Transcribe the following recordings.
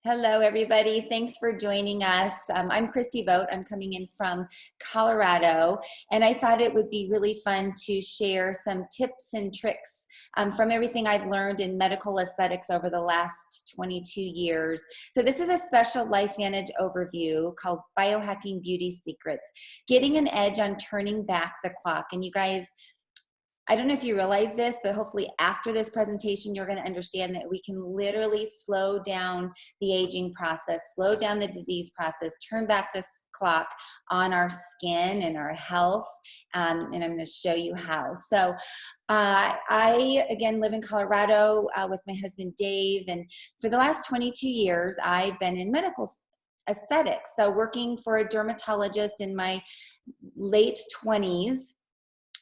Hello, everybody. Thanks for joining us. I'm Christi Vogt. I'm coming in from Colorado, and I thought it would be really fun to share some tips and tricks from everything I've learned in medical aesthetics over the last 22 years. So this is a special LifeVantage overview called Biohacking Beauty Secrets, getting an edge on turning back the clock. And you guys, I don't know if you realize this, but hopefully after this presentation, you're going to understand that we can literally slow down the aging process, slow down the disease process, turn back this clock on our skin and our health. And I'm going to show you how. So I, again, live in Colorado with my husband, Dave. And for the last 22 years, I've been in medical aesthetics. So working for a dermatologist in my late 20s.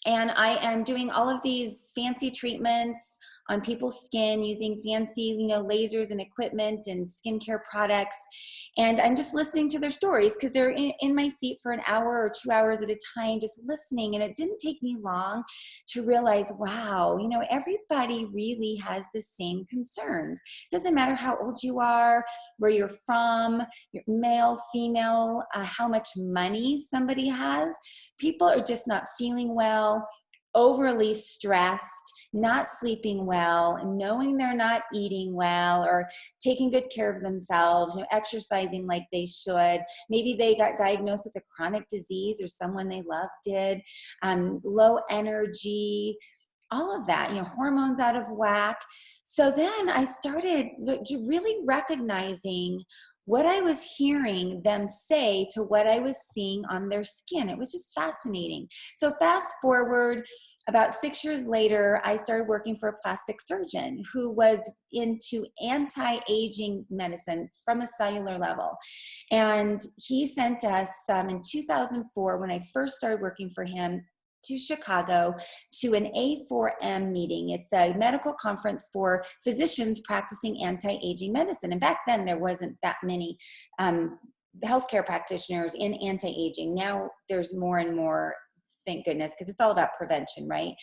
And I am doing all of these fancy treatments on people's skin using fancy, lasers and equipment and skincare products. And I'm just listening to their stories because they're in my seat for an hour or 2 hours at a time, just listening. And it didn't take me long to realize, wow, everybody really has the same concerns. It doesn't matter how old you are, where you're from, you're male, female, how much money somebody has. People are just not feeling well, overly stressed, not sleeping well, knowing they're not eating well or taking good care of themselves, exercising like they should. Maybe they got diagnosed with a chronic disease or someone they loved did, low energy, all of that, hormones out of whack. So then I started really recognizing what I was hearing them say to what I was seeing on their skin. It was just fascinating. So fast forward, about 6 years later, I started working for a plastic surgeon who was into anti-aging medicine from a cellular level. And he sent us in 2004, when I first started working for him, to Chicago to an A4M meeting. It's a medical conference for physicians practicing anti-aging medicine. And back then there wasn't that many healthcare practitioners in anti-aging. Now there's more and more, thank goodness, because it's all about prevention, right?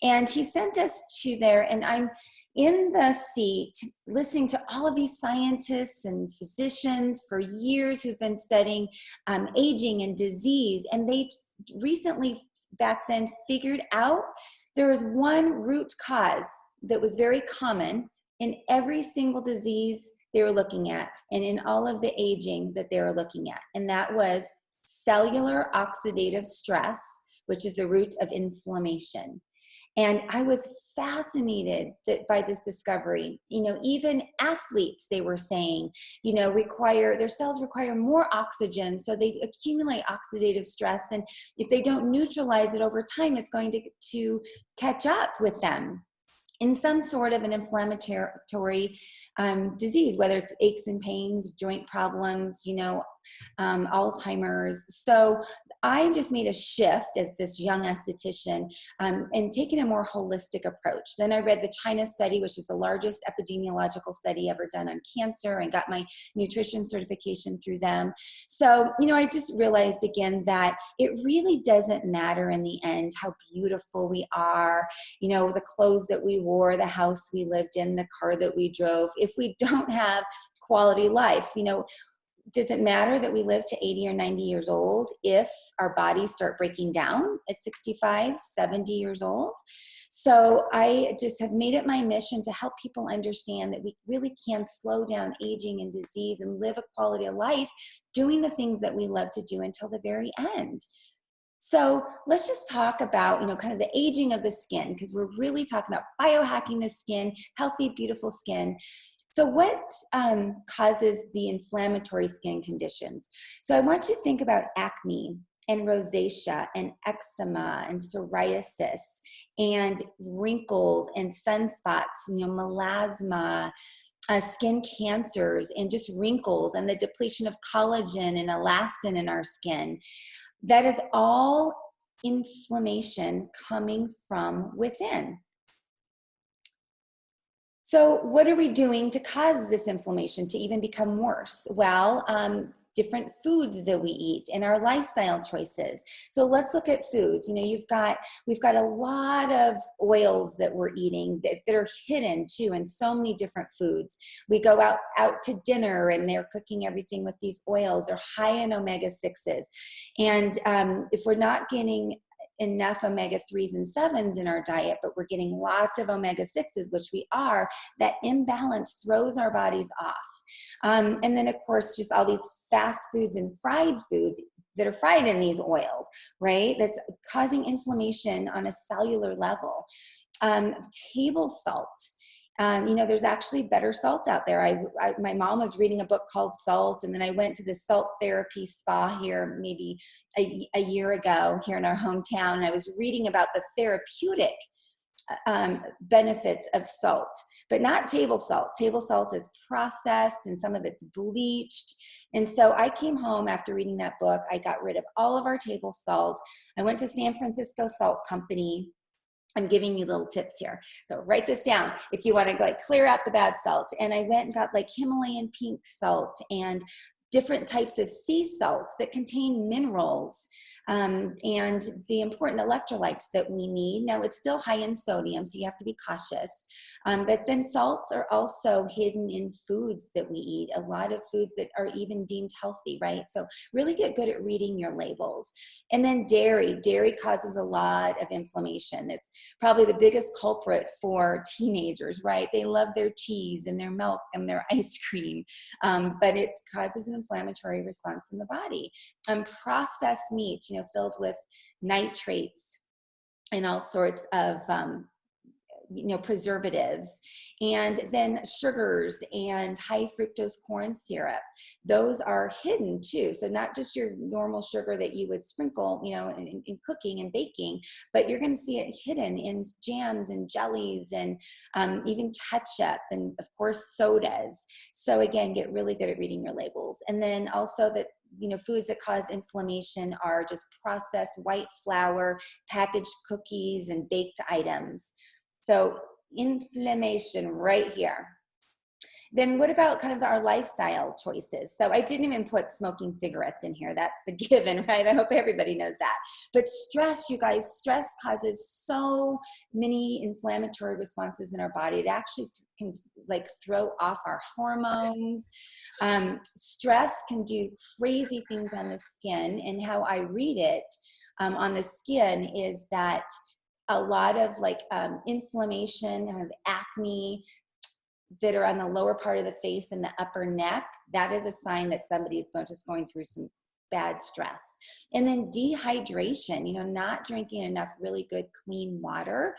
And he sent us to there, and I'm in the seat listening to all of these scientists and physicians for years who've been studying aging and disease. And they recently, back then, figured out there was one root cause that was very common in every single disease they were looking at and in all of the aging that they were looking at. And that was cellular oxidative stress, which is the root of inflammation. And I was fascinated by this discovery. Even athletes, they were saying, their cells require more oxygen, so they accumulate oxidative stress. And if they don't neutralize it over time, it's going to catch up with them in some sort of an inflammatory disease, whether it's aches and pains, joint problems, Alzheimer's. So I just made a shift as this young esthetician and taking a more holistic approach. Then I read the China study, which is the largest epidemiological study ever done on cancer, and got my nutrition certification through them. So, I just realized again that it really doesn't matter in the end how beautiful we are, the clothes that we wore, the house we lived in, the car that we drove, if we don't have quality life. Does it matter that we live to 80 or 90 years old if our bodies start breaking down at 65, 70 years old? So I just have made it my mission to help people understand that we really can slow down aging and disease and live a quality of life doing the things that we love to do until the very end. So let's just talk about, kind of the aging of the skin, because we're really talking about biohacking the skin, healthy, beautiful skin. So what causes the inflammatory skin conditions? So I want you to think about acne and rosacea and eczema and psoriasis and wrinkles and sunspots, melasma, skin cancers and just wrinkles and the depletion of collagen and elastin in our skin. That is all inflammation coming from within. So what are we doing to cause this inflammation to even become worse? Well, different foods that we eat and our lifestyle choices. So let's look at foods. You know, we've got a lot of oils that we're eating that are hidden too in so many different foods. We go out to dinner and they're cooking everything with these oils. They're high in omega-6s. And if we're not getting enough omega-3s and 7s in our diet, but we're getting lots of omega-6s, which we are, that imbalance throws our bodies off. And then, of course, just all these fast foods and fried foods that are fried in these oils, right? That's causing inflammation on a cellular level. Table salt. You know, there's actually better salt out there. My mom was reading a book called Salt, and then I went to the salt therapy spa here maybe a year ago here in our hometown. And I was reading about the therapeutic benefits of salt, but not table salt. Table salt is processed and some of it's bleached. And so I came home after reading that book. I got rid of all of our table salt. I went to San Francisco Salt Company. I'm giving you little tips here. So write this down if you want to like clear out the bad salt. And I went and got like Himalayan pink salt and different types of sea salts that contain minerals and the important electrolytes that we need. Now, it's still high in sodium, so you have to be cautious. But then salts are also hidden in foods that we eat, a lot of foods that are even deemed healthy, right? So really get good at reading your labels. And then dairy. Dairy causes a lot of inflammation. It's probably the biggest culprit for teenagers, right? They love their cheese and their milk and their ice cream, but it causes an inflammatory response in the body. Processed meat, you know, filled with nitrates and all sorts of you know, preservatives, and then sugars and high fructose corn syrup. Those are hidden too. So not just your normal sugar that you would sprinkle, you know, in cooking and baking, but you're going to see it hidden in jams and jellies and even ketchup and of course sodas. So again, get really good at reading your labels. And then also that, you know, foods that cause inflammation are just processed white flour, packaged cookies, and baked items. So inflammation right here. Then what about kind of our lifestyle choices? So I didn't even put smoking cigarettes in here. That's a given, right? I hope everybody knows that. But stress, you guys, stress causes so many inflammatory responses in our body. It actually can like throw off our hormones. Stress can do crazy things on the skin. And how I read it on the skin is that a lot of like inflammation, kind of acne that are on the lower part of the face and the upper neck, that is a sign that somebody's just going through some bad stress. And then dehydration, you know, not drinking enough really good clean water,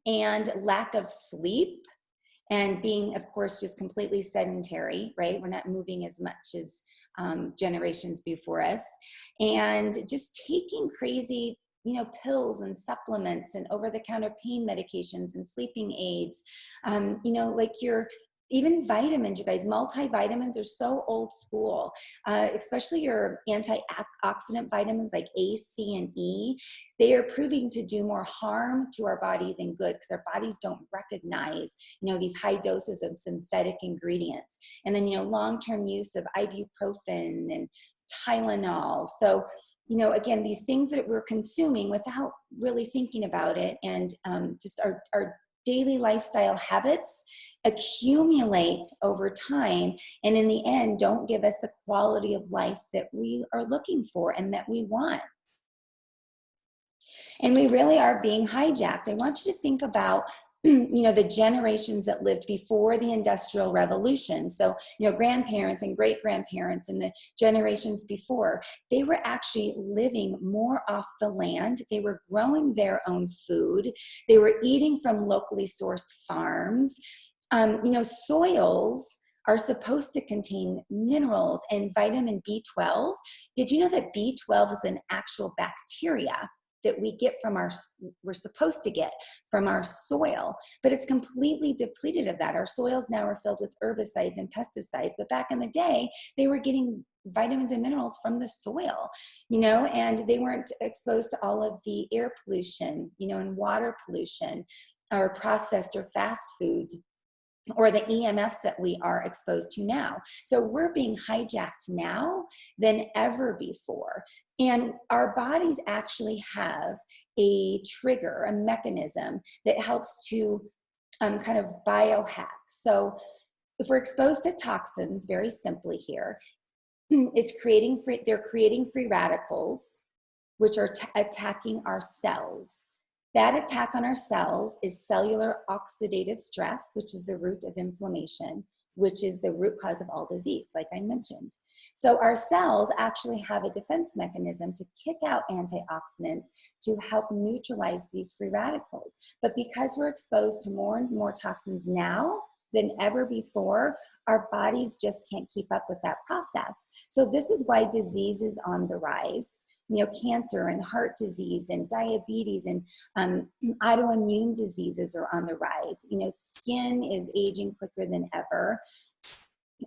and lack of sleep, and being, of course, just completely sedentary, right? We're not moving as much as generations before us, and just taking crazy, you know, pills and supplements and over-the-counter pain medications and sleeping aids, you know, like even vitamins, you guys, multivitamins are so old school, especially your antioxidant vitamins like A, C, and E. They are proving to do more harm to our body than good because our bodies don't recognize, you know, these high doses of synthetic ingredients. And then, you know, long-term use of ibuprofen and Tylenol. So, you know, again, these things that we're consuming without really thinking about it, and just our daily lifestyle habits accumulate over time, and in the end don't give us the quality of life that we are looking for and that we want. And we really are being hijacked. I want you to think about you know, the generations that lived before the Industrial Revolution. So, you know, grandparents and great-grandparents and the generations before, they were actually living more off the land. They were growing their own food. They were eating from locally sourced farms. You know, soils are supposed to contain minerals and vitamin B12. Did you know that B12 is an actual bacteria that we get from we're supposed to get from our soil, but it's completely depleted of that. Our soils now are filled with herbicides and pesticides, but back in the day, they were getting vitamins and minerals from the soil, you know, and they weren't exposed to all of the air pollution, you know, and water pollution or processed or fast foods. or the EMFs that we are exposed to now. So we're being hijacked now than ever before. And our bodies actually have a trigger, a mechanism that helps to kind of biohack. So if we're exposed to toxins, very simply here, they're creating free radicals, which are attacking our cells. That attack on our cells is cellular oxidative stress, which is the root of inflammation, which is the root cause of all disease, like I mentioned. So our cells actually have a defense mechanism to kick out antioxidants to help neutralize these free radicals. But because we're exposed to more and more toxins now than ever before, our bodies just can't keep up with that process. So this is why disease is on the rise. Cancer and heart disease and diabetes and autoimmune diseases are on the rise. Skin is aging quicker than ever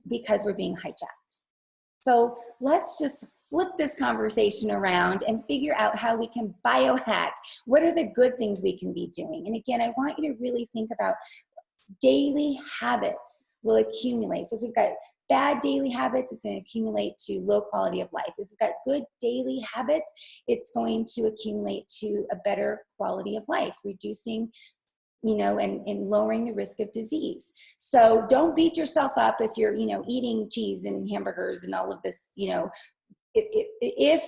because we're being hijacked. So let's just flip this conversation around and figure out how we can biohack. What are the good things we can be doing? And again, I want you to really think about daily habits will accumulate. So if we've got bad daily habits, it's going to accumulate to low quality of life. If we've got good daily habits, it's going to accumulate to a better quality of life, reducing, and lowering the risk of disease. So don't beat yourself up if you're, eating cheese and hamburgers and all of this, if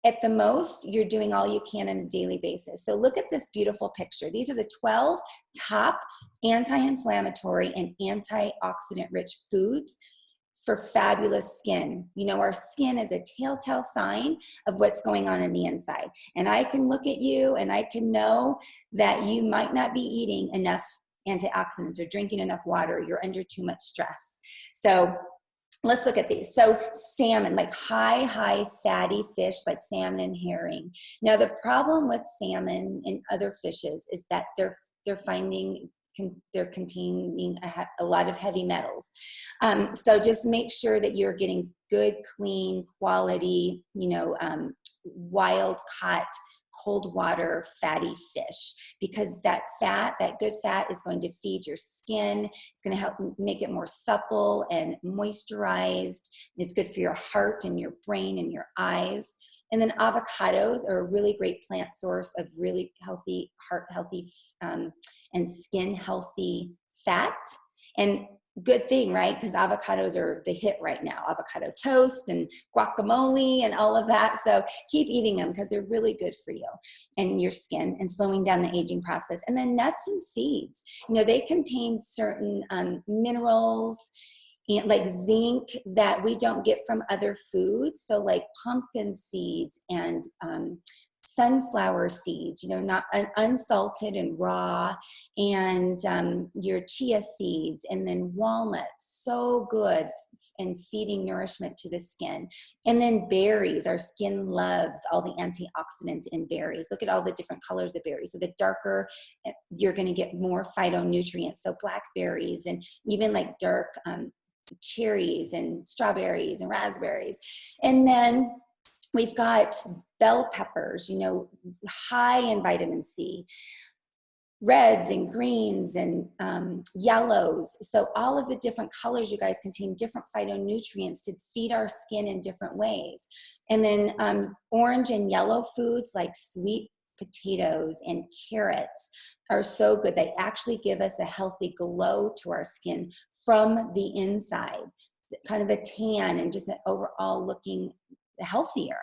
at the most, you're doing all you can on a daily basis. So look at this beautiful picture. These are the 12 top anti-inflammatory and antioxidant-rich foods for fabulous skin. Our skin is a telltale sign of what's going on in the inside. And I can look at you and I can know that you might not be eating enough antioxidants or drinking enough water. You're under too much stress. So let's look at these. So salmon, like high fatty fish like salmon and herring. Now the problem with salmon and other fishes is that they're containing a lot of heavy metals. So just make sure that you're getting good, clean, quality, wild caught, cold water fatty fish, because that good fat is going to feed your skin. It's going to help make it more supple and moisturized. It's good for your heart and your brain and your eyes. And then avocados are a really great plant source of really healthy, heart healthy, and skin healthy fat. And good thing, right? Because avocados are the hit right now. Avocado toast and guacamole and all of that. So keep eating them because they're really good for you and your skin and slowing down the aging process. And then nuts and seeds, they contain certain minerals and like zinc that we don't get from other foods. So like pumpkin seeds and sunflower seeds, not unsalted and raw, and your chia seeds, and then walnuts, so good in feeding nourishment to the skin. And then berries, our skin loves all the antioxidants in berries. Look at all the different colors of berries. So the darker, you're going to get more phytonutrients. So blackberries and even like dark cherries and strawberries and raspberries. And then we've got bell peppers, high in vitamin C, reds and greens and yellows. So all of the different colors, you guys, contain different phytonutrients to feed our skin in different ways. And then orange and yellow foods like sweet potatoes and carrots are so good. They actually give us a healthy glow to our skin from the inside, kind of a tan and just an overall looking healthier.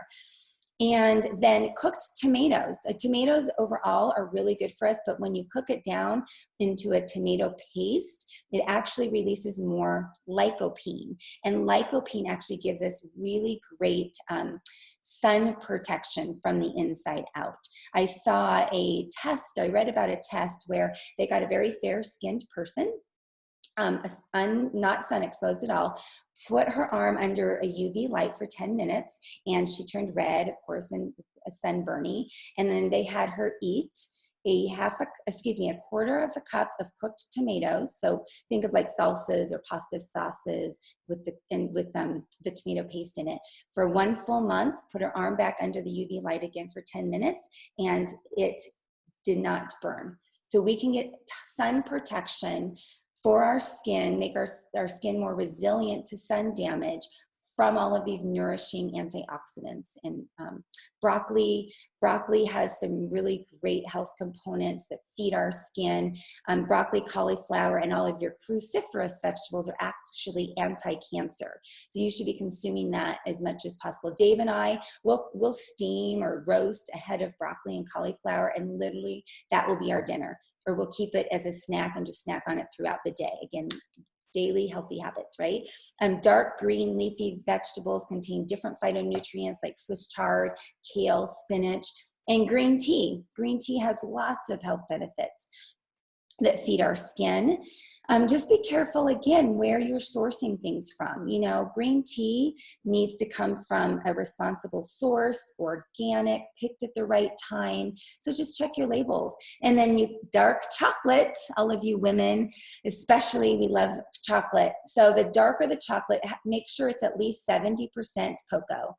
And then cooked tomatoes. Tomatoes overall are really good for us, but when you cook it down into a tomato paste, it actually releases more lycopene. And lycopene actually gives us really great sun protection from the inside out. I read about a test where they got a very fair-skinned person, not sun exposed at all, put her arm under a UV light for 10 minutes, and she turned red, of course, and sunburny. And then they had her eat a quarter of a cup of cooked tomatoes. So think of like salsas or pasta sauces with the tomato paste in it for 1 full month. Put her arm back under the UV light again for 10 minutes, and it did not burn. So we can get sun protection for our skin, make our skin more resilient to sun damage from all of these nourishing antioxidants. And broccoli has some really great health components that feed our skin. Broccoli, cauliflower, and all of your cruciferous vegetables are actually anti-cancer. So you should be consuming that as much as possible. Dave and I will steam or roast a head of broccoli and cauliflower, and literally that will be our dinner. Or we'll keep it as a snack and just snack on it throughout the day. Again, daily healthy habits, right? Dark green leafy vegetables contain different phytonutrients like Swiss chard, kale, spinach, and green tea. Green tea has lots of health benefits that feed our skin. Just be careful, again, where you're sourcing things from. You know, green tea needs to come from a responsible source, organic, picked at the right time. So just check your labels. And then dark chocolate, all of you women, especially, we love chocolate. So the darker the chocolate, make sure it's at least 70% cocoa.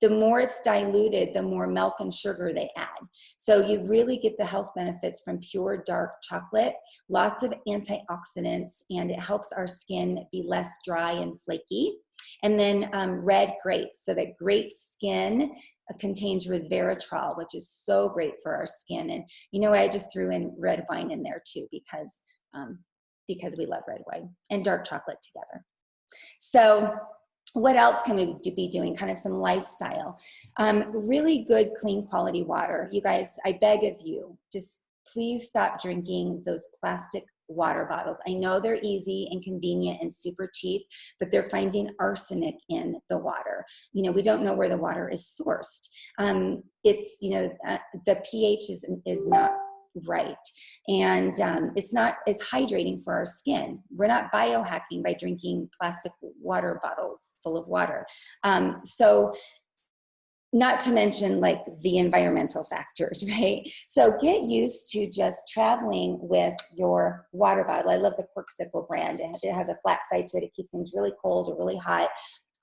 The more it's diluted, the more milk and sugar they add. So you really get the health benefits from pure dark chocolate, lots of antioxidants, and it helps our skin be less dry and flaky. And then red grapes, so that grape skin contains resveratrol, which is so great for our skin. And you know, I just threw in red wine in there too, because we love red wine and dark chocolate together. So what else can we be doing? Kind of some lifestyle. Really good, clean quality water. You guys, I beg of you, just please stop drinking those plastic water bottles. I know they're easy and convenient and super cheap, but they're finding arsenic in the water. You know, we don't know where the water is sourced. It's, you know, the pH is not right. And it's not as hydrating for our skin. We're not biohacking by drinking plastic water bottles full of water. So not to mention like the environmental factors, right? So get used to just traveling with your water bottle. I love the Corksicle brand. It has a flat side to it. It keeps things really cold or really hot.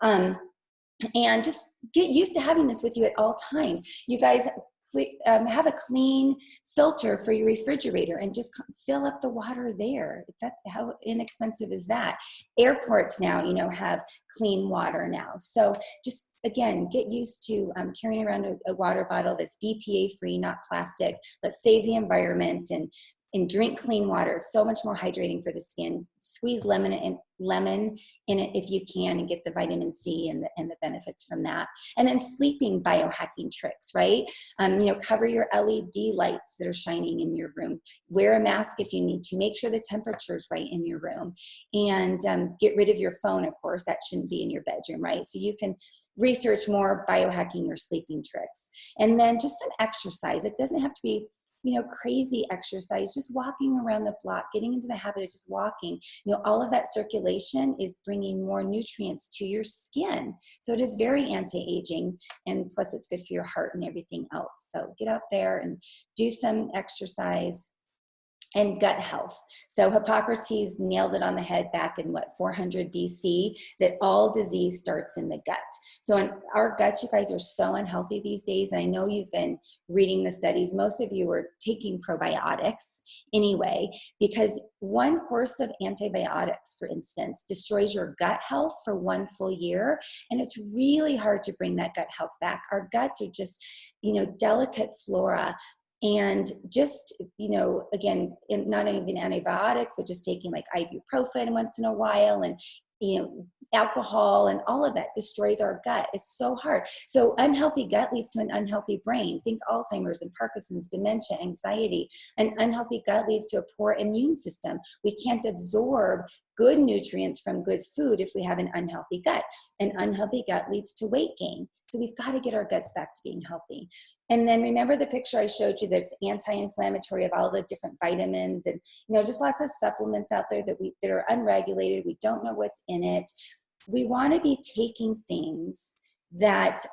And just get used to having this with you at all times. You guys, have a clean filter for your refrigerator and just fill up the water there. How inexpensive is that? Airports now, you know, have clean water now. So just, again, get used to carrying around a water bottle that's BPA free, not plastic. Let's save the environment and drink clean water. It's so much more hydrating for the skin. Squeeze lemon in it if you can, and get the vitamin C and the benefits from that. And then sleeping biohacking tricks, right? You know, cover your LED lights that are shining in your room. Wear a mask if you need to. Make sure the temperature is right in your room. And get rid of your phone, of course. That shouldn't be in your bedroom, right? So you can research more biohacking or sleeping tricks. And then just some exercise. It doesn't have to be, you know, crazy exercise, just walking around the block, getting into the habit of just walking. You know, all of that circulation is bringing more nutrients to your skin. So it is very anti-aging, and plus it's good for your heart and everything else. So get out there and do some exercise. And gut health. So Hippocrates nailed it on the head back in 400 BC, that all disease starts in the gut. So in our guts, you guys, are so unhealthy these days. And I know you've been reading the studies. Most of you are taking probiotics anyway, because one course of antibiotics, for instance, destroys your gut health for 1 full year. And it's really hard to bring that gut health back. Our guts are just, you know, delicate flora. And just, you know, again, not even antibiotics, but just taking like ibuprofen once in a while, and, you know, alcohol and all of that destroys our gut. It's so hard. So unhealthy gut leads to an unhealthy brain. Think Alzheimer's and Parkinson's, dementia, anxiety. An unhealthy gut leads to a poor immune system. We can't absorb good nutrients from good food if we have an unhealthy gut. An unhealthy gut leads to weight gain. So we've got to get our guts back to being healthy. And then remember the picture I showed you that's anti-inflammatory, of all the different vitamins and, you know, just lots of supplements out there that are unregulated. We don't know what's in it. We want to be taking things that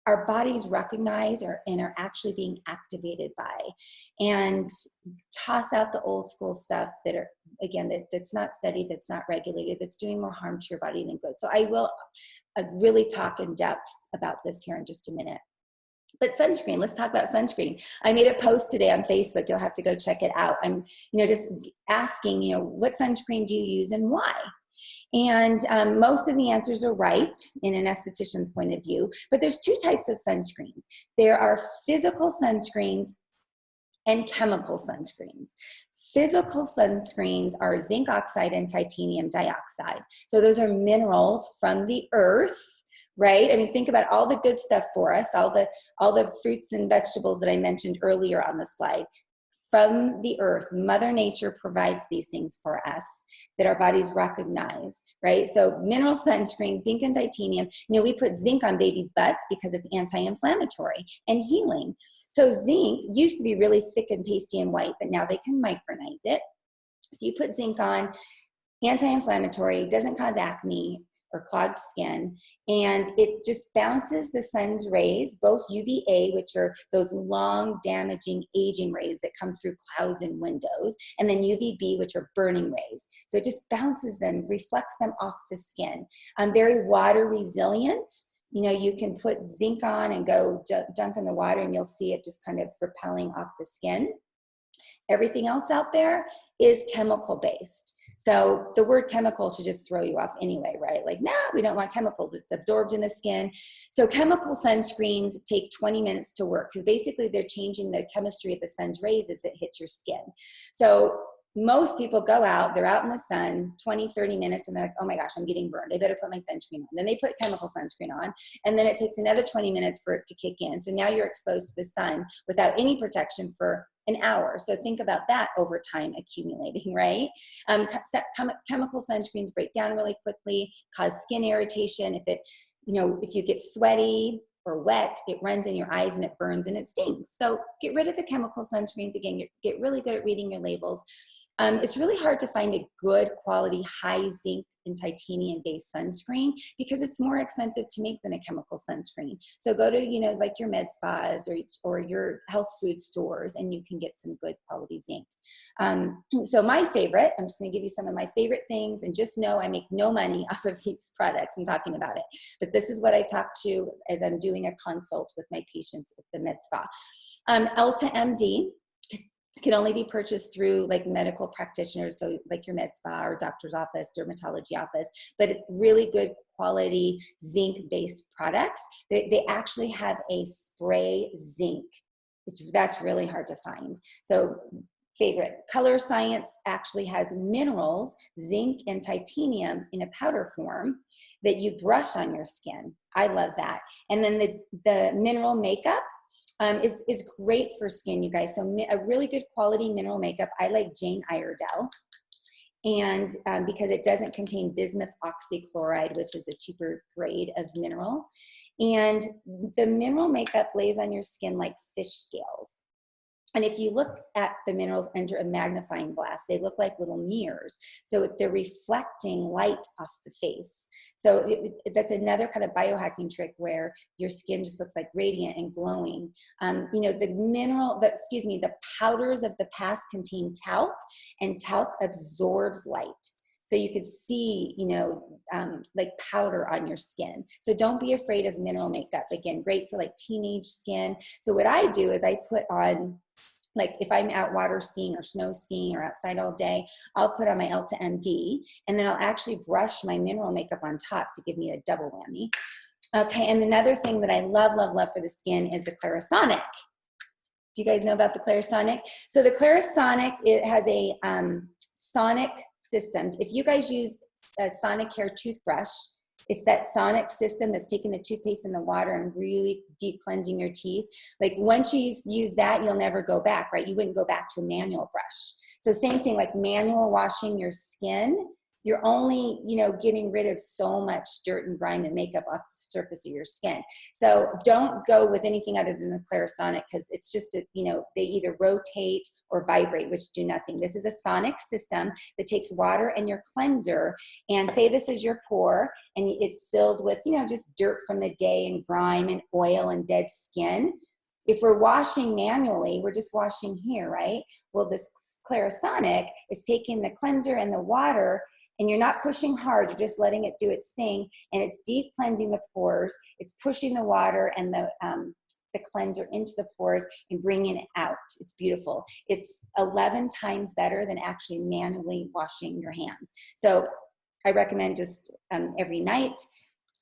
our bodies recognize and are actually being activated by, and toss out the old school stuff that are, again, that's not studied, that's not regulated, that's doing more harm to your body than good. So I will really talk in depth about this here in just a minute. But sunscreen, let's talk about sunscreen. I made a post today on Facebook. You'll have to go check it out. I'm, just asking, what sunscreen do you use and why? And most of the answers are right in an esthetician's point of view, but there's two types of sunscreens. There are physical sunscreens and chemical sunscreens. Physical sunscreens are zinc oxide and titanium dioxide. So those are minerals from the earth, right? I mean, think about all the good stuff for us, all the fruits and vegetables that I mentioned earlier on the slide. From the earth, Mother Nature provides these things for us that our bodies recognize, right? So mineral sunscreen, zinc and titanium, we put zinc on babies' butts because it's anti-inflammatory and healing. So zinc used to be really thick and pasty and white, but now they can micronize it. So you put zinc on, anti-inflammatory, doesn't cause acne or clogged skin, and it just bounces the sun's rays, both UVA, which are those long, damaging, aging rays that come through clouds and windows, and then UVB, which are burning rays. So it just bounces them, reflects them off the skin. Very water resilient. You can put zinc on and go dunk in the water, and you'll see it just kind of repelling off the skin. Everything else out there is chemical based. So the word chemical should just throw you off anyway, right? Like, nah, we don't want chemicals. It's absorbed in the skin. So chemical sunscreens take 20 minutes to work because basically they're changing the chemistry of the sun's rays as it hits your skin. So most people go out, they're out in the sun 20, 30 minutes, and they're like, oh my gosh, I'm getting burned. I better put my sunscreen on. Then they put chemical sunscreen on, and then it takes another 20 minutes for it to kick in. So now you're exposed to the sun without any protection for an hour. So think about that over time accumulating, right? Chemical sunscreens break down really quickly, cause skin irritation. If you get sweaty or wet, it runs in your eyes and it burns and it stings. So get rid of the chemical sunscreens. Again, get really good at reading your labels. It's really hard to find a good quality, high zinc and titanium based sunscreen because it's more expensive to make than a chemical sunscreen. So go to, like your med spas or your health food stores, and you can get some good quality zinc. So my favorite, I'm just going to give you some of my favorite things, and just know I make no money off of these products and talking about it. But this is what I talk to as I'm doing a consult with my patients at the med spa. Elta MD can only be purchased through like medical practitioners, so like your med spa or doctor's office, dermatology office, but it's really good quality zinc-based products. They actually have a spray zinc. That's really hard to find. So favorite, Color Science actually has minerals, zinc and titanium in a powder form that you brush on your skin. I love that. And then the mineral makeup is great for skin, you guys. So a really good quality mineral makeup. I like Jane Iredale, and because it doesn't contain bismuth oxychloride, which is a cheaper grade of mineral. And the mineral makeup lays on your skin like fish scales. And if you look at the minerals under a magnifying glass, they look like little mirrors. So they're reflecting light off the face. So that's another kind of biohacking trick where your skin just looks like radiant and glowing. The powders of the past contain talc, and talc absorbs light. So you could see, like powder on your skin. So don't be afraid of mineral makeup. Again, great for like teenage skin. So what I do is I put on, like if I'm out water skiing or snow skiing or outside all day, I'll put on my Elta MD, and then I'll actually brush my mineral makeup on top to give me a double whammy. Okay, and another thing that I love, love, love for the skin is the Clarisonic. Do you guys know about the Clarisonic? So the Clarisonic, it has a sonic system. If you guys use a Sonicare toothbrush, it's that sonic system that's taking the toothpaste in the water and really deep cleansing your teeth. Like once you use that, you'll never go back, right? You wouldn't go back to a manual brush. So same thing, like manual washing your skin, you're only, getting rid of so much dirt and grime and makeup off the surface of your skin. So don't go with anything other than the Clarisonic, because it's just, they either rotate or vibrate, which do nothing. This is a sonic system that takes water and your cleanser, and say this is your pore, and it's filled with, just dirt from the day and grime and oil and dead skin. If we're washing manually, we're just washing here, right? Well, this Clarisonic is taking the cleanser and the water, and you're not pushing hard, you're just letting it do its thing, and it's deep cleansing the pores, it's pushing the water and the the cleanser into the pores and bringing it out. It's beautiful. It's 11 times better than actually manually washing your hands. So I recommend just every night,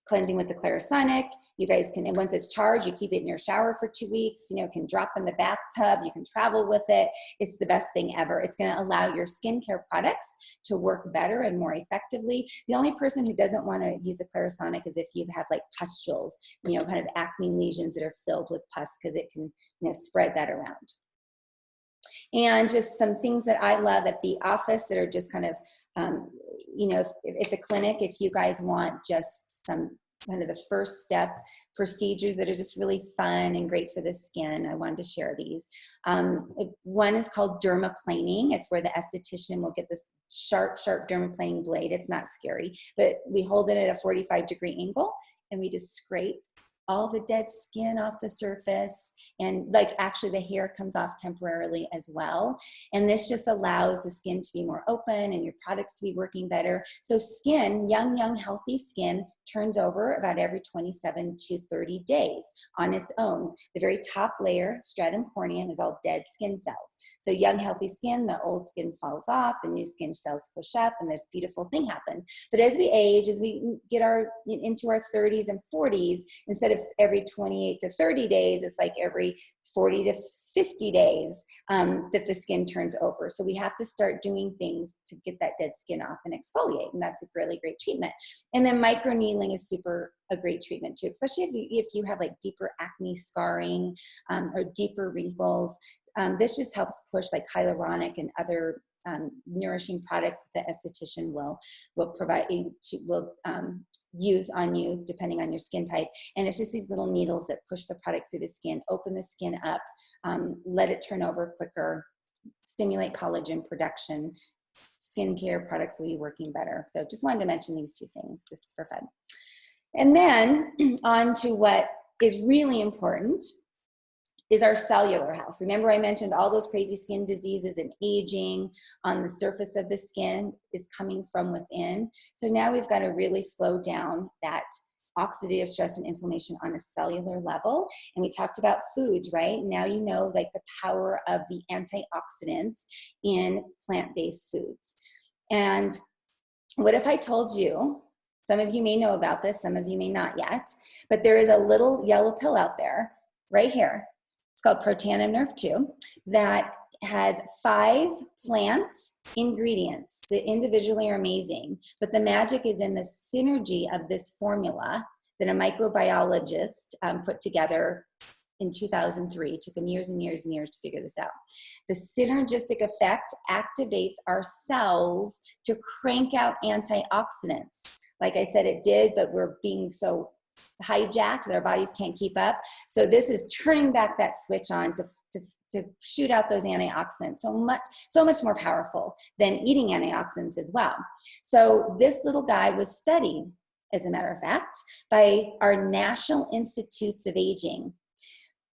cleansing with the Clarisonic. You guys can, and once it's charged, you keep it in your shower for 2 weeks, you know, can drop in the bathtub, you can travel with it. It's the best thing ever. It's going to allow your skincare products to work better and more effectively. The only person who doesn't want to use a Clarisonic is if you have like pustules, you know, kind of acne lesions that are filled with pus, because it can, you know, spread that around. And just some things that I love at the office that are just kind of, you know, if the clinic, if you guys want just some kind of the first step procedures that are just really fun and great for the skin, I wanted to share these. One is called dermaplaning. It's where the esthetician will get this sharp dermaplaning blade. It's not scary, but we hold it at a 45-degree angle and we just scrape all the dead skin off the surface, and like actually the hair comes off temporarily as well. And this just allows the skin to be more open and your products to be working better. So skin, young, healthy skin turns over about every 27 to 30 days on its own. The very top layer, stratum corneum, is all dead skin cells. So young, healthy skin, the old skin falls off, the new skin cells push up, and this beautiful thing happens. But as we age, as we get into our 30s and 40s, instead of every 28 to 30 days, it's like every 40 to 50 days that the skin turns over. So we have to start doing things to get that dead skin off and exfoliate, and that's a really great treatment. And then micro needling is a great treatment too, especially if you have like deeper acne scarring or deeper wrinkles. This just helps push like hyaluronic and other nourishing products that the esthetician will provide, use on you depending on your skin type. And it's just these little needles that push the product through the skin, open the skin up, let it turn over quicker, stimulate collagen production. Skincare products will be working better. So just wanted to mention these two things just for fun. And then on to what is really important is our cellular health. Remember I mentioned all those crazy skin diseases and aging on the surface of the skin is coming from within. So now we've got to really slow down that oxidative stress and inflammation on a cellular level. And we talked about foods, right? Now you know like the power of the antioxidants in plant-based foods. And what if I told you, some of you may know about this, some of you may not yet, but there is a little yellow pill out there right here. It's called Protandim Nerve 2 that has 5 plant ingredients that individually are amazing, but the magic is in the synergy of this formula that a microbiologist put together in 2003. It took them years and years and years to figure this out. The synergistic effect activates our cells to crank out antioxidants. Like I said, it did, but we're being so hijacked that our bodies can't keep up. So this is turning back that switch on to shoot out those antioxidants. So much more powerful than eating antioxidants as well. So this little guy was studied, as a matter of fact, by our National Institutes of Aging.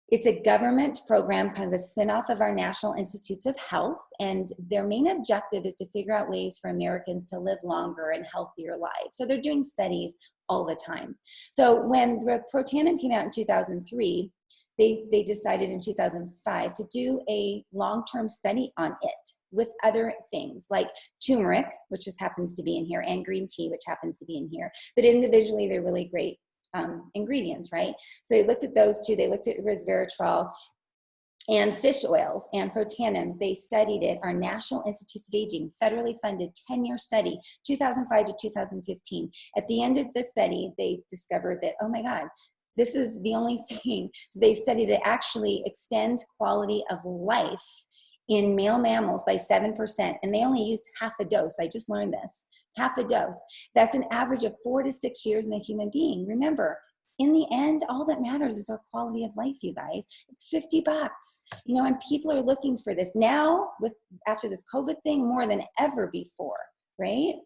It's a government program, kind of a spinoff of our National Institutes of Health, and their main objective is to figure out ways for Americans to live longer and healthier lives. So they're doing studies all the time. So when the Protandim came out in 2003, they decided in 2005 to do a long-term study on it with other things like turmeric, which just happens to be in here, and green tea, which happens to be in here. But individually, they're really great ingredients, right? So they looked at those two. They looked at resveratrol and fish oils and Protandim. They studied it. Our National Institutes of Aging, federally funded 10-year study, 2005 to 2015. At the end of the study, they discovered that, oh my God, this is the only thing they've studied that actually extends quality of life in male mammals by 7%. And they only used half a dose. I just learned this. Half a dose. That's an average of 4 to 6 years in a human being. Remember, in the end, all that matters is our quality of life, you guys. It's $50, you know, and people are looking for this now after this COVID thing more than ever before, right?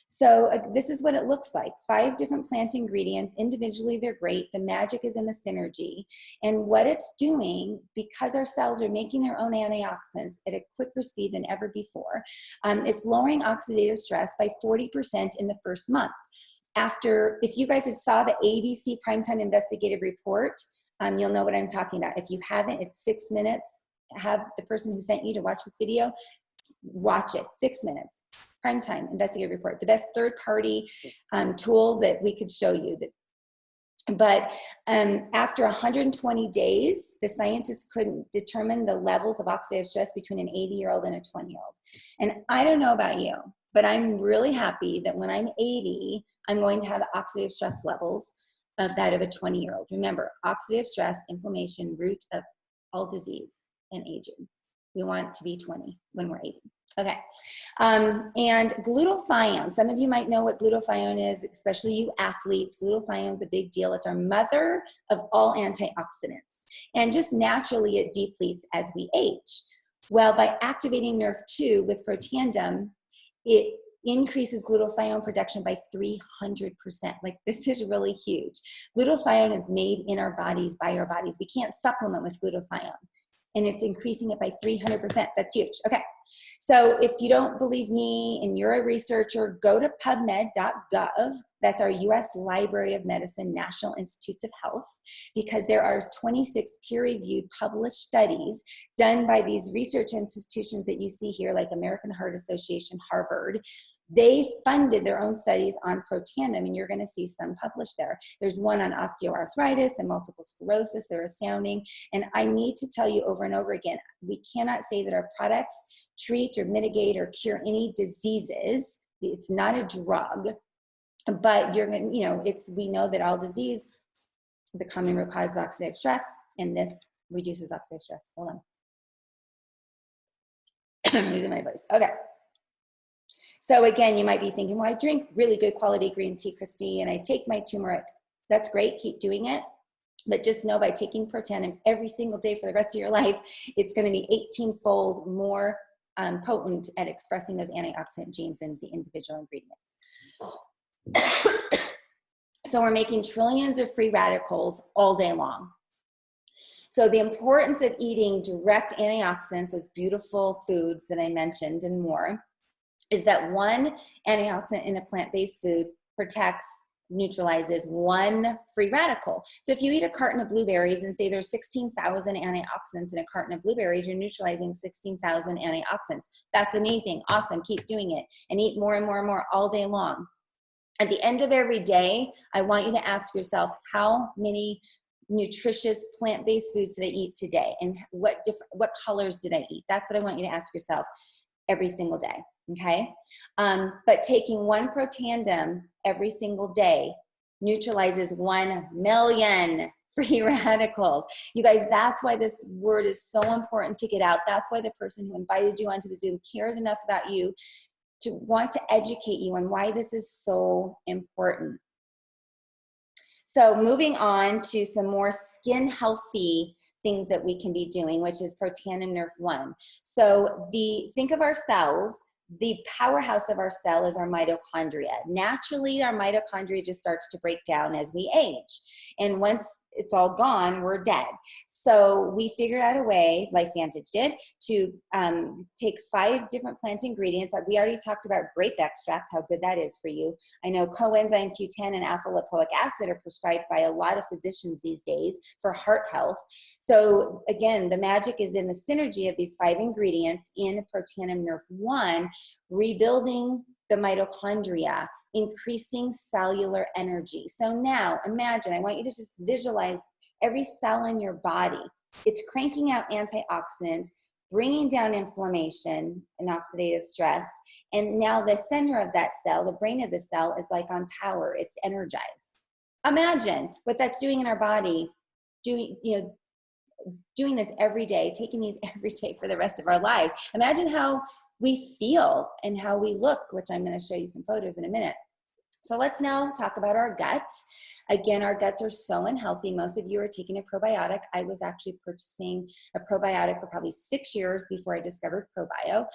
So this is what it looks like. 5 different plant ingredients. Individually, they're great. The magic is in the synergy. And what it's doing, because our cells are making their own antioxidants at a quicker speed than ever before, it's lowering oxidative stress by 40% in the first month. If you guys saw the ABC Primetime Investigative Report you'll know what I'm talking about. If you haven't, it's 6 minutes. Have the person who sent you to watch this video, watch it, 6 minutes. Prime time, investigative report, the best third-party tool that we could show you. But after 120 days, the scientists couldn't determine the levels of oxidative stress between an 80-year-old and a 20-year-old. And I don't know about you, but I'm really happy that when I'm 80, I'm going to have oxidative stress levels of that of a 20-year-old. Remember, oxidative stress, inflammation, root of all disease and aging. We want to be 20 when we're 80. Okay, and glutathione. Some of you might know what glutathione is, especially you athletes. Glutathione is a big deal. It's our mother of all antioxidants. And just naturally, it depletes as we age. Well, by activating nerve 2 with Protandim, it increases glutathione production by 300%. Like, this is really huge. Glutathione is made in our bodies, by our bodies. We can't supplement with glutathione. And it's increasing it by 300%. That's huge. Okay, so if you don't believe me and you're a researcher, go to pubmed.gov. That's our U.S. Library of Medicine, National Institutes of Health, because there are 26 peer-reviewed published studies done by these research institutions that you see here, like American Heart Association, Harvard. They funded their own studies on Protandim, and you're going to see some published there. There's one on osteoarthritis and multiple sclerosis. They're astounding. And I need to tell you over and over again, we cannot say that our products treat or mitigate or cure any diseases. It's not a drug, but you're going to, you know, we know that all disease, the common root cause is oxidative stress, and this reduces oxidative stress. Hold on. I'm losing my voice. Okay. So again, you might be thinking, well, I drink really good quality green tea, Christi, and I take my turmeric. That's great, keep doing it. But just know by taking Protandim every single day for the rest of your life, it's gonna be 18-fold more potent at expressing those antioxidant genes in the individual ingredients. So we're making trillions of free radicals all day long. So the importance of eating direct antioxidants, those beautiful foods that I mentioned and more, is that one antioxidant in a plant-based food protects, neutralizes one free radical. So if you eat a carton of blueberries and say there's 16,000 antioxidants in a carton of blueberries, you're neutralizing 16,000 antioxidants. That's amazing, awesome, keep doing it, and eat more and more and more all day long. At the end of every day, I want you to ask yourself, how many nutritious plant-based foods did I eat today? And what colors did I eat? That's what I want you to ask yourself every single day. Okay, but taking one Protandim every single day neutralizes 1 million free radicals. You guys, that's why this word is so important to get out. That's why the person who invited you onto the Zoom cares enough about you to want to educate you on why this is so important. So moving on to some more skin healthy things that we can be doing, which is Protandim Nerf 1. So think of our cells. The powerhouse of our cell is our mitochondria. Naturally, our mitochondria just starts to break down as we age. And once it's all gone, we're dead. So we figured out a way, LifeVantage did, to take 5 different plant ingredients. We already talked about grape extract, how good that is for you. I know coenzyme Q10 and alpha lipoic acid are prescribed by a lot of physicians these days for heart health. So again, the magic is in the synergy of these 5 ingredients in Protandim Nerf 1, rebuilding the mitochondria, increasing cellular energy. So now imagine, I want you to just visualize every cell in your body. It's cranking out antioxidants, bringing down inflammation and oxidative stress. And now the center of that cell, the brain of the cell, is like on power. It's energized. Imagine what that's doing in our body, doing this every day, taking these every day for the rest of our lives. Imagine how we feel and how we look, which I'm going to show you some photos in a minute. So let's now talk about our gut. Again, our guts are so unhealthy. Most of you are taking a probiotic. I was actually purchasing a probiotic for probably 6 years before I discovered ProBio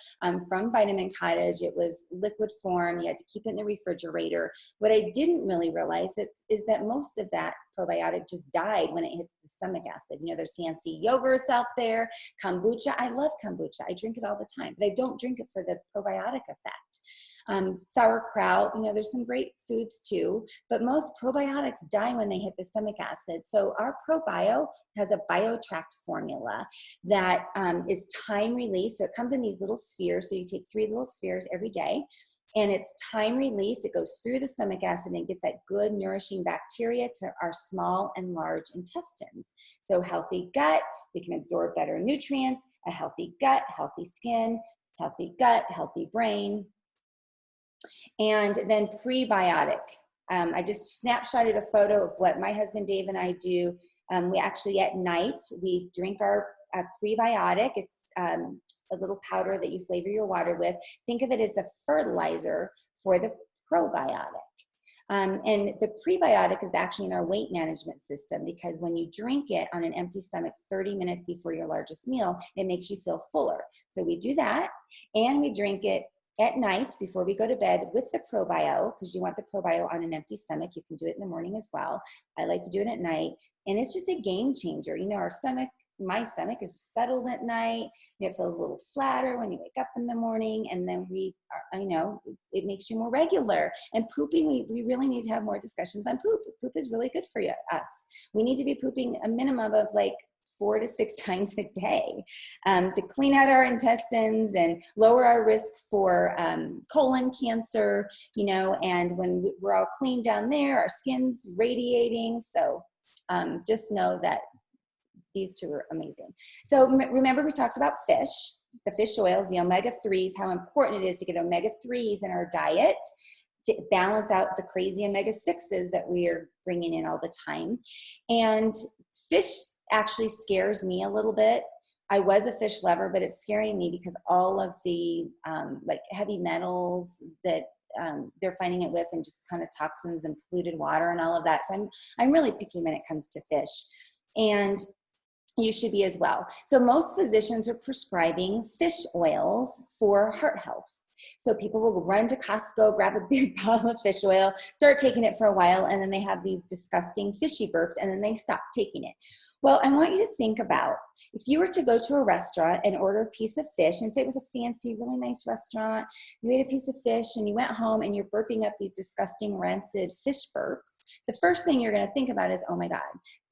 from Vitamin Cottage. It was liquid form. You had to keep it in the refrigerator. What I didn't really realize is that most of that probiotic just died when it hits the stomach acid. You know, there's fancy yogurts out there, kombucha. I love kombucha. I drink it all the time, but I don't drink it for the probiotic effect. Sauerkraut, you know, there's some great foods too, but most probiotics die when they hit the stomach acid. So our ProBio has a BioTract formula that is time released. So it comes in these little spheres. So you take 3 little spheres every day, and it's time released. It goes through the stomach acid and it gets that good nourishing bacteria to our small and large intestines. So healthy gut, we can absorb better nutrients, a healthy gut, healthy skin, healthy gut, healthy brain. And then prebiotic. I just snapshotted a photo of what my husband Dave and I do. We actually at night, we drink our prebiotic. It's a little powder that you flavor your water with. Think of it as the fertilizer for the probiotic. And the prebiotic is actually in our weight management system, because when you drink it on an empty stomach 30 minutes before your largest meal, it makes you feel fuller. So we do that, and we drink it at night before we go to bed with the ProBio, because you want the ProBio on an empty stomach. You can do it in the morning as well. I like to do it at night, and it's just a game changer. You know, our stomach, my stomach is settled at night. It feels a little flatter when you wake up in the morning, and then we are, you know, it makes you more regular. And pooping, we really need to have more discussions on poop. Poop is really good for us. We need to be pooping a minimum of like 4 to 6 times a day to clean out our intestines and lower our risk for colon cancer, you know, and when we're all clean down there, our skin's radiating. So just know that these 2 are amazing. So remember, we talked about fish, the fish oils, the omega-3s, how important it is to get omega-3s in our diet to balance out the crazy omega-6s that we are bringing in all the time. And fish actually scares me a little bit. I was a fish lover, but it's scaring me because all of the like heavy metals that they're finding it with, and just kind of toxins and polluted water and all of that. So I'm really picky when it comes to fish, and you should be as well. So most physicians are prescribing fish oils for heart health. So people will run to Costco, grab a big bottle of fish oil, start taking it for a while, and then they have these disgusting fishy burps, and then they stop taking it. Well, I want you to think about, if you were to go to a restaurant and order a piece of fish, and say it was a fancy, really nice restaurant, you ate a piece of fish and you went home and you're burping up these disgusting rancid fish burps, the first thing you're going to think about is, oh my God,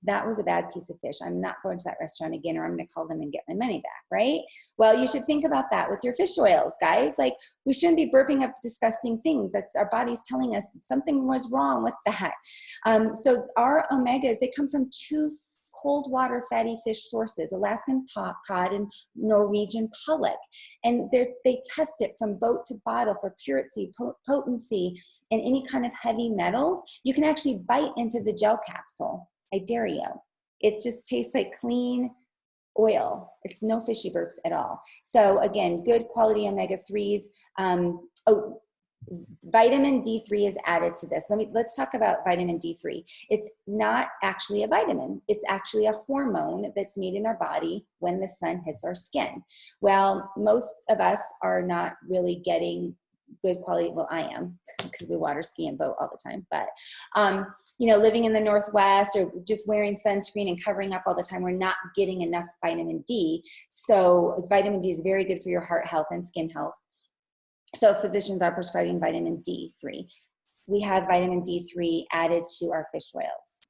that was a bad piece of fish. I'm not going to that restaurant again, or I'm going to call them and get my money back, right? Well, you should think about that with your fish oils, guys. Like, we shouldn't be burping up disgusting things. That's our body's telling us something was wrong with that. So our omegas, they come from 2 cold water fatty fish sources, Alaskan cod and Norwegian pollock. And they test it from boat to bottle for purity, potency, and any kind of heavy metals. You can actually bite into the gel capsule. I dare you. It just tastes like clean oil. It's no fishy burps at all. So again, good quality omega-3s. Vitamin D3 is added to this. Let's talk about vitamin D3. It's not actually a vitamin. It's actually a hormone that's made in our body when the sun hits our skin. Well, most of us are not really getting good quality. Well, I am, because we water ski and boat all the time. But, you know, living in the Northwest or just wearing sunscreen and covering up all the time, we're not getting enough vitamin D. So vitamin D is very good for your heart health and skin health. So physicians are prescribing vitamin D3. We have vitamin D3 added to our fish oils.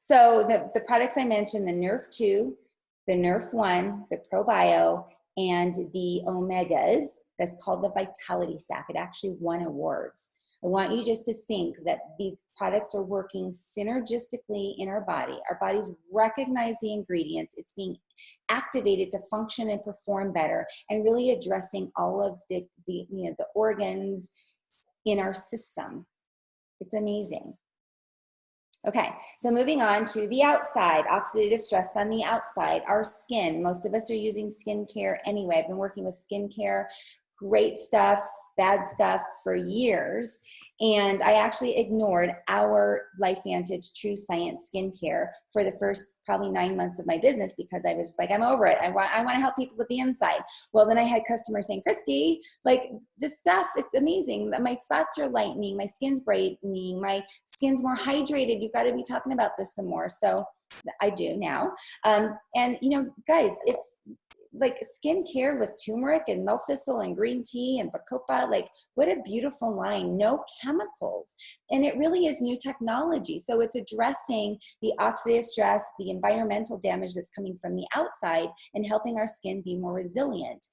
So the products I mentioned, the Nerf 2, the Nerf 1, the ProBio, and the omegas, that's called the Vitality Stack. It actually won awards. I want you just to think that these products are working synergistically in our body. Our bodies recognize the ingredients. It's being activated to function and perform better, and really addressing all of the organs in our system. It's amazing. Okay, so moving on to the outside, oxidative stress on the outside, our skin. Most of us are using skincare anyway. I've been working with skincare, great stuff, bad stuff for years. And I actually ignored our LifeVantage True Science skincare for the first probably 9 months of my business, because I was just like, I'm over it. I want to help people with the inside. Well, then I had customers saying, Christi, like, this stuff, it's amazing. My spots are lightening, my skin's brightening, my skin's more hydrated. You've got to be talking about this some more. So I do now. And you know, guys, like skincare with turmeric and milk thistle and green tea and bacopa. Like, what a beautiful line. No chemicals. And it really is new technology. So it's addressing the oxidative stress, the environmental damage that's coming from the outside, and helping our skin be more resilient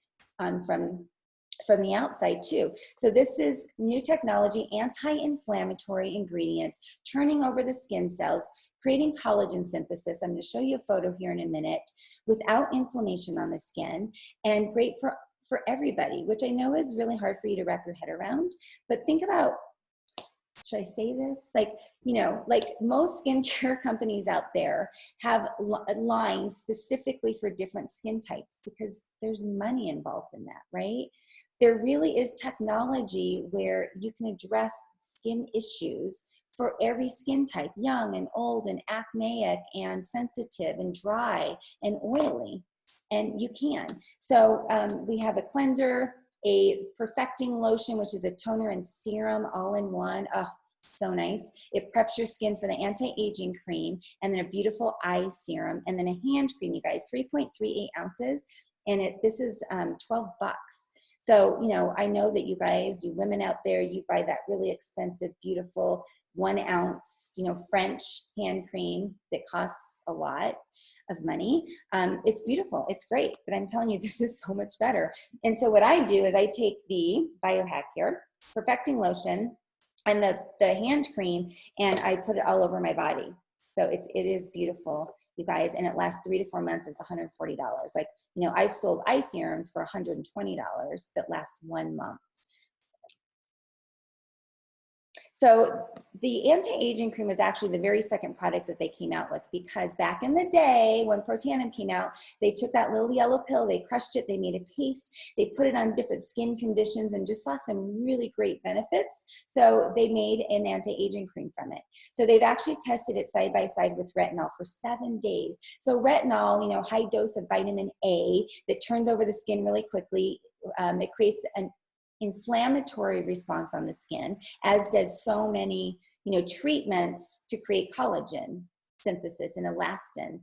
from the outside too. So this is new technology, anti-inflammatory ingredients, turning over the skin cells, creating collagen synthesis. I'm going to show you a photo here in a minute, without inflammation on the skin, and great for everybody, which I know is really hard for you to wrap your head around. But think about, should I say this? Like, you know, like most skincare companies out there have lines specifically for different skin types because there's money involved in that, right? There really is technology where you can address skin issues for every skin type, young and old and acneic and sensitive and dry and oily, and you can. So we have a cleanser, a perfecting lotion, which is a toner and serum all in one. Oh, so nice. It preps your skin for the anti-aging cream, and then a beautiful eye serum, and then a hand cream, you guys, 3.38 ounces. And this is 12 bucks. So, you know, I know that you guys, you women out there, you buy that really expensive, beautiful 1 ounce, you know, French hand cream that costs a lot of money. It's beautiful. It's great. But I'm telling you, this is so much better. And so what I do is I take the Biohack here, perfecting lotion, and the hand cream, and I put it all over my body. So it is beautiful, you guys, and it lasts 3 to 4 months. It's $140. Like, you know, I've sold eye serums for $120 that last 1 month. So the anti-aging cream is actually the very second product that they came out with, because back in the day when Protandim came out, they took that little yellow pill, they crushed it, they made a paste, they put it on different skin conditions and just saw some really great benefits. So they made an anti-aging cream from it. So they've actually tested it side by side with retinol for 7 days. So retinol, you know, high dose of vitamin A that turns over the skin really quickly. It creates an inflammatory response on the skin, as does so many, you know, treatments to create collagen synthesis and elastin.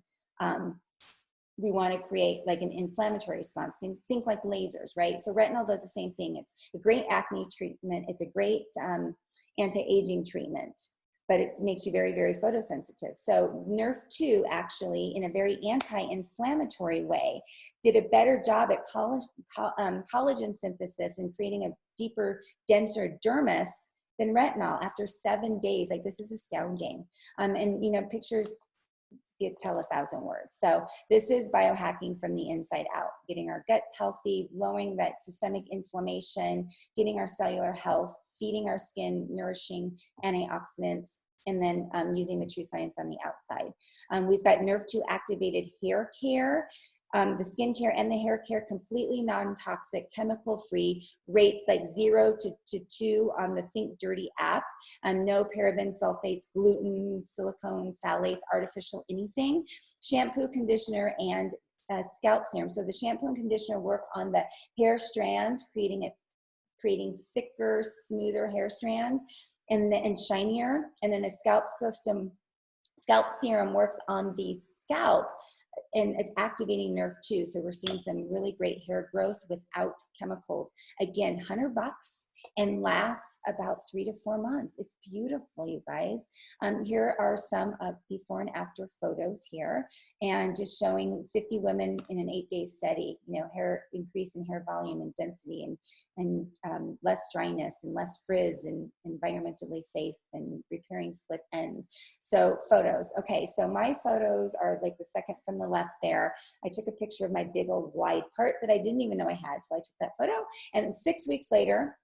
We want to create like an inflammatory response. Think like lasers, right? So retinol does the same thing. It's a great acne treatment. It's a great anti-aging treatment, but it makes you very, very photosensitive. So Nerf 2 actually, in a very anti-inflammatory way, did a better job at collagen synthesis and creating a deeper, denser dermis than retinol after 7 days. Like, this is astounding. And you know, pictures tell 1,000 words. So this is biohacking from the inside out, getting our guts healthy, lowering that systemic inflammation, getting our cellular health, feeding our skin nourishing antioxidants, and then using the true science on the outside. We've got Nerve 2 activated hair care, the skin care and the hair care, completely non-toxic, chemical-free, rates like 0 to 2 on the Think Dirty app. No paraben, sulfates, gluten, silicones, phthalates, artificial anything. Shampoo, conditioner, and scalp serum. So the shampoo and conditioner work on the hair strands, creating thicker, smoother hair strands and shinier. And then the scalp serum works on the scalp and activating Nerve 2. So we're seeing some really great hair growth without chemicals. Again, $100 and lasts about 3 to 4 months. It's beautiful, you guys. Here are some before and after photos here, and just showing 50 women in an 8-day study, you know, hair increase in hair volume and density, and less dryness and less frizz, and environmentally safe, and repairing split ends. So photos. Okay, so my photos are like the second from the left there. I took a picture of my big old wide part that I didn't even know I had, so I took that photo, and 6 weeks later,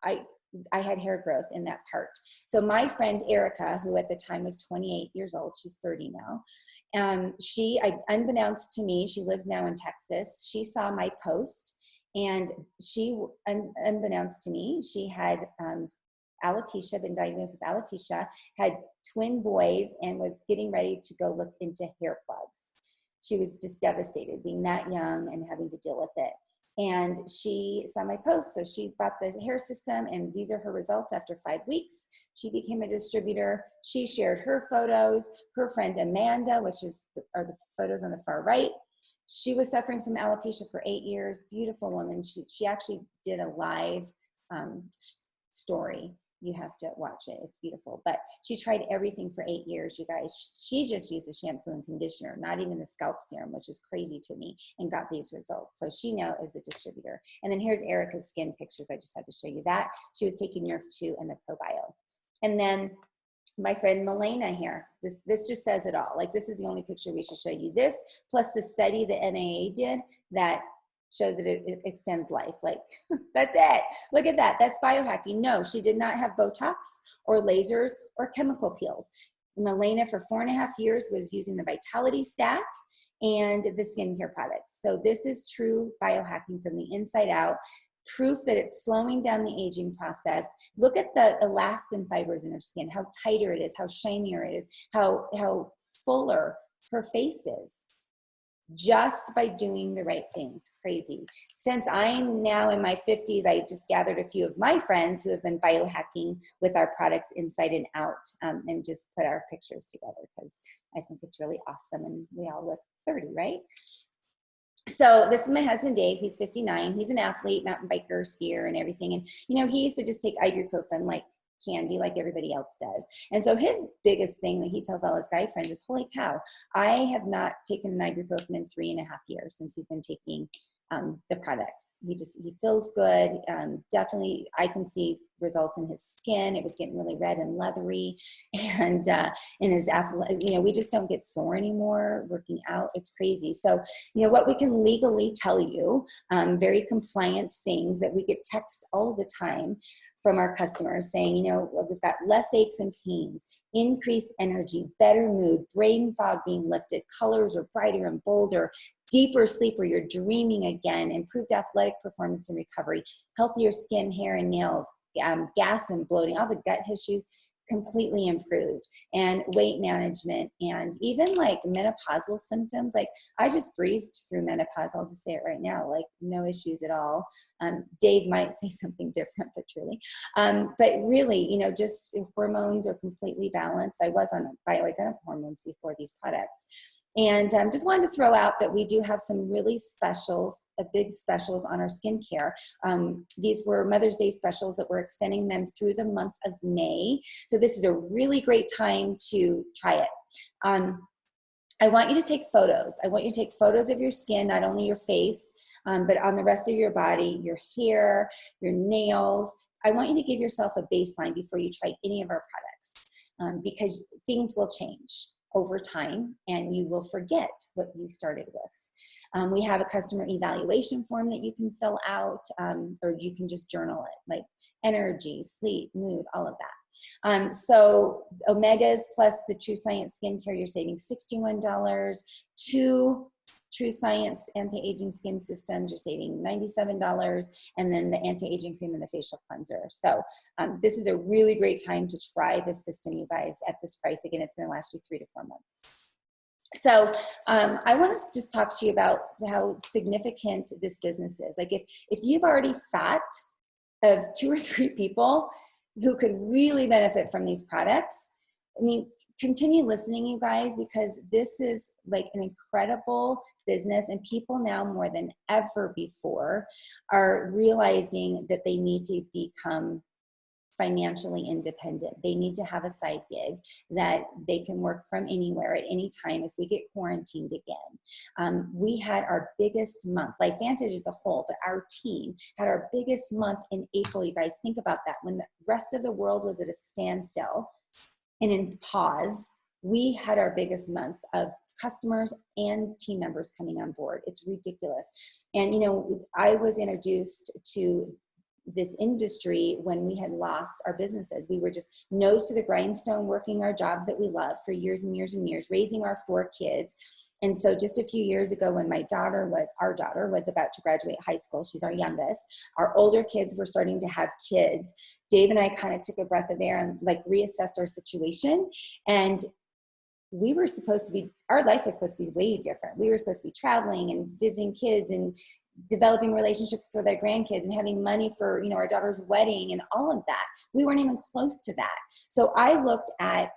I had hair growth in that part. So my friend Erica, who at the time was 28 years old, she's 30 now, unbeknownst to me, she lives now in Texas, she saw my post, and she, unbeknownst to me, she had alopecia, been diagnosed with alopecia, had twin boys, and was getting ready to go look into hair plugs. She was just devastated being that young and having to deal with it. And she saw my post, so she bought the hair system, and these are her results after 5 weeks. She became a distributor. She shared her photos. Her friend Amanda, are the photos on the far right, She was suffering from alopecia for 8 years. Beautiful woman. She actually did a live story. You have to watch it. It's beautiful. But she tried everything for 8 years, you guys. She just used the shampoo and conditioner, not even the scalp serum, which is crazy to me, and got these results. So she now is a distributor. And then here's Erica's skin pictures. I just had to show you that. She was taking Nerf 2 and the ProBio. And then my friend Melena here, this just says it all. Like, this is the only picture we should show you. This plus the study the NAA did that shows that it extends life. Like, that's it. Look at that. That's biohacking. No, she did not have Botox or lasers or chemical peels. Melena for 4.5 years was using the Vitality Stack and the skincare products. So this is true biohacking from the inside out. Proof that it's slowing down the aging process. Look at the elastin fibers in her skin, how tighter it is, how shinier it is, how fuller her face is, just by doing the right things. Crazy. Since I'm now in my 50s, I just gathered a few of my friends who have been biohacking with our products inside and out, and just put our pictures together because I think it's really awesome, and we all look 30, right? So this is my husband, Dave. He's 59. He's an athlete, mountain biker, skier, and everything. And, you know, he used to just take ibuprofen like candy, like everybody else does. And so his biggest thing that he tells all his guy friends is, holy cow, I have not taken an ibuprofen in 3.5 years since he's been taking the products. He feels good. Definitely, I can see results in his skin. It was getting really red and leathery, and in his, you know, we just don't get sore anymore working out. It's crazy. So, you know, what we can legally tell you, very compliant things that we get text all the time from our customers saying, you know, we've got less aches and pains, increased energy, better mood, brain fog being lifted, colors are brighter and bolder, deeper sleep where you're dreaming again, improved athletic performance and recovery, healthier skin, hair, and nails, gas and bloating, all the gut issues completely improved, and weight management, and even like menopausal symptoms. Like, I just breezed through menopause. I'll just say it right now, like no issues at all. Dave might say something different, but truly. But really, you know, just hormones are completely balanced. I was on bioidentical hormones before these products. And just wanted to throw out that we do have some really specials, big specials on our skincare. These were Mother's Day specials that we're extending them through the month of May. So this is a really great time to try it. I want you to take photos. I want you to take photos of your skin, not only your face, but on the rest of your body, your hair, your nails. I want you to give yourself a baseline before you try any of our products, because things will change over time, and you will forget what you started with. We have a customer evaluation form that you can fill out, or you can just journal it, like energy, sleep, mood, all of that. So Omegas plus the True Science Skincare, you're saving $61. 2 True Science anti-aging skin systems, you're saving $97, and then the anti-aging cream and the facial cleanser. So this is a really great time to try this system, you guys, at this price. Again, it's going to last you 3 to 4 months. So I want to just talk to you about how significant this business is. Like, if you've already thought of 2 or 3 people who could really benefit from these products, I mean, continue listening, you guys, because this is like an incredible business, and people now more than ever before are realizing that they need to become financially independent. They need to have a side gig that they can work from anywhere at any time if we get quarantined again. We had our biggest month, LifeVantage as a whole, but our team had our biggest month in April. You guys, think about that. When the rest of the world was at a standstill and in pause, we had our biggest month of customers and team members coming on board. It's ridiculous. And, you know, I was introduced to this industry when we had lost our businesses. We were just nose to the grindstone, working our jobs that we love for years and years and years, raising our 4 kids. And so just a few years ago, when our daughter was about to graduate high school, she's our youngest, our older kids were starting to have kids. Dave and I kind of took a breath of air and like reassessed our situation. And we were supposed to be, our life was supposed to be way different. We were supposed to be traveling and visiting kids and developing relationships with our grandkids and having money for, you know, our daughter's wedding and all of that. We weren't even close to that. So I looked at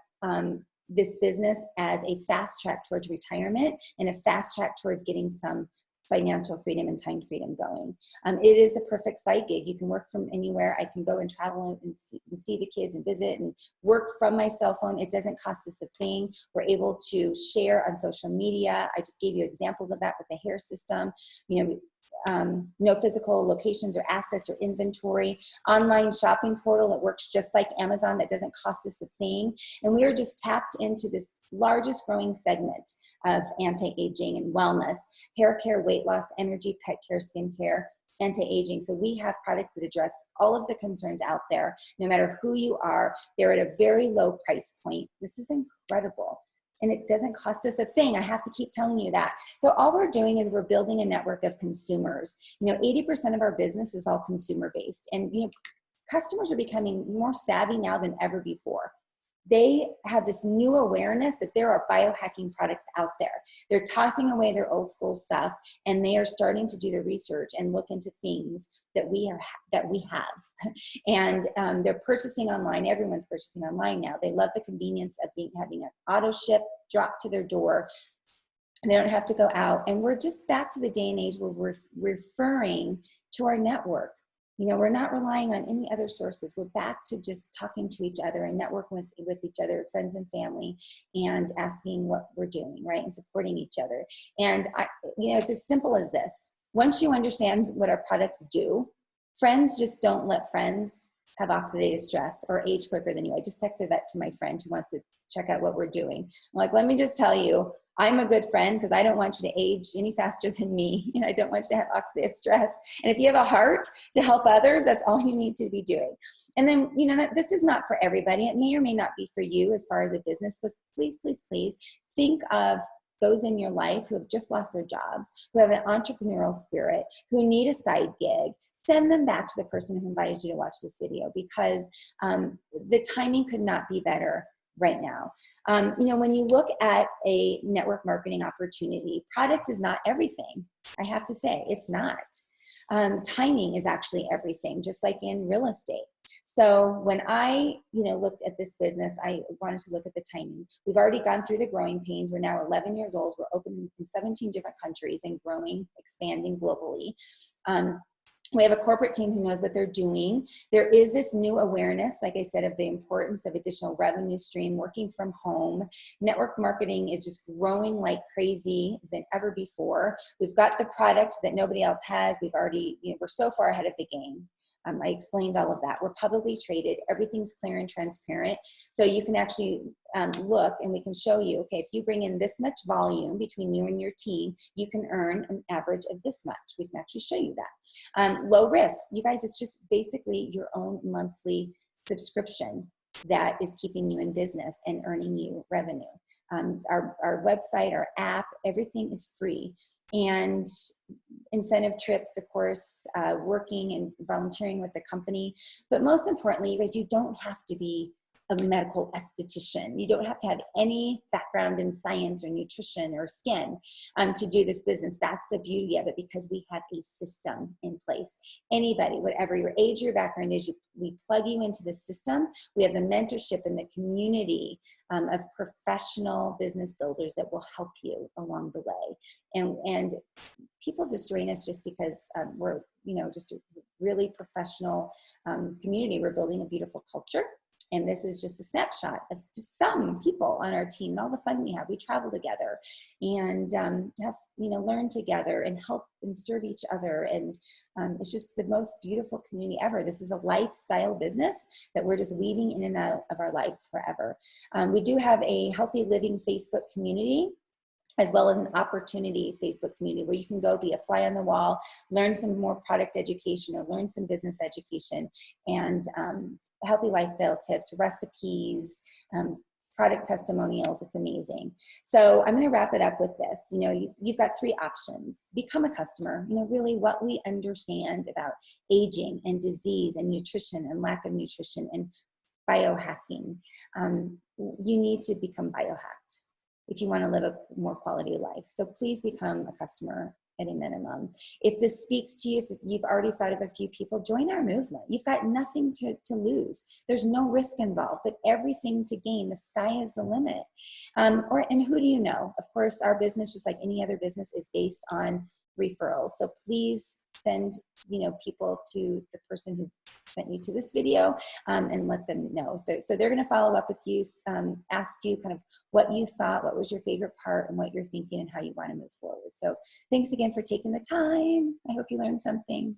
this business as a fast track towards retirement and a fast track towards getting some financial freedom and time freedom going. It is the perfect side gig. You can work from anywhere. I can go and travel and see the kids and visit and work from my cell phone. It doesn't cost us a thing. We're able to share on social media. I just gave you examples of that with the hair system. No physical locations or assets or inventory. Online shopping portal that works just like Amazon, that doesn't cost us a thing. And we are just tapped into this largest growing segment of anti-aging and wellness, hair care, weight loss, energy, pet care, skin care, anti-aging. So we have products that address all of the concerns out there, no matter who you are. They're at a very low price point. This is incredible. And it doesn't cost us a thing. I have to keep telling you that. So all we're doing is we're building a network of consumers. 80% of our business is all consumer based. And customers are becoming more savvy now than ever before. They have this new awareness that there are biohacking products out there. They're tossing away their old school stuff, and they are starting to do the research and look into things that we have. And they're purchasing online. Everyone's purchasing online now. They love the convenience of having an auto ship drop to their door, and they don't have to go out. And we're just back to the day and age where we're referring to our network. We're not relying on any other sources. We're back to just talking to each other and networking with each other, friends and family, and asking what we're doing, right? And supporting each other. And it's as simple as this. Once you understand what our products do, friends just don't let friends have oxidative stress or age quicker than you. I just texted that to my friend who wants to check out what we're doing. I'm like, let me just tell you, I'm a good friend because I don't want you to age any faster than me. I don't want you to have oxidative stress. And if you have a heart to help others, that's all you need to be doing. And then, this is not for everybody. It may or may not be for you as far as a business, but please, please, please think of those in your life who have just lost their jobs, who have an entrepreneurial spirit, who need a side gig. Send them back to the person who invited you to watch this video, because the timing could not be better right now. When you look at a network marketing opportunity, product is not everything. I have to say, it's not. Timing is actually everything, just like in real estate. So when I, looked at this business, I wanted to look at the timing. We've already gone through the growing pains. We're now 11 years old. We're open in 17 different countries and growing, expanding globally. We have a corporate team who knows what they're doing. There is this new awareness, like I said, of the importance of additional revenue stream, working from home. Network marketing is just growing like crazy than ever before. We've got the product that nobody else has. We've already, we're so far ahead of the game. I explained all of that. We're publicly traded. Everything's clear and transparent. So you can actually look, and we can show you, okay, if you bring in this much volume between you and your team, you can earn an average of this much. We can actually show you that. Low risk. You guys, it's just basically your own monthly subscription that is keeping you in business and earning you revenue. Our website, our app, everything is free. And incentive trips, of course, working and volunteering with the company. But most importantly, you guys, you don't have to be a medical esthetician. You don't have to have any background in science or nutrition or skin to do this business. That's the beauty of it, because we have a system in place. Anybody, whatever your age, your background is, we plug you into the system. We have the mentorship and the community of professional business builders that will help you along the way. And people just join us just because we're, just a really professional community. We're building a beautiful culture. And this is just a snapshot of just some people on our team and all the fun we have. We travel together and have, learn together and help and serve each other. And it's just the most beautiful community ever. This is a lifestyle business that we're just weaving in and out of our lives forever. We do have a healthy living Facebook community, as well as an opportunity Facebook community where you can go be a fly on the wall, learn some more product education or learn some business education, and healthy lifestyle tips, recipes, product testimonials. It's amazing. So I'm going to wrap it up with this. You've got three options. Become a customer. Really what we understand about aging and disease and nutrition and lack of nutrition and biohacking. You need to become biohacked if you want to live a more quality life. So please become a customer at a minimum. If this speaks to you, if you've already thought of a few people, join our movement. You've got nothing to lose. There's no risk involved, but everything to gain. The sky is the limit. And who do you know? Of course, our business, just like any other business, is based on referrals. So please send, people to the person who sent you to this video, and let them know. So they're going to follow up with you, ask you kind of what you thought, what was your favorite part, and what you're thinking and how you want to move forward. So thanks again for taking the time. I hope you learned something.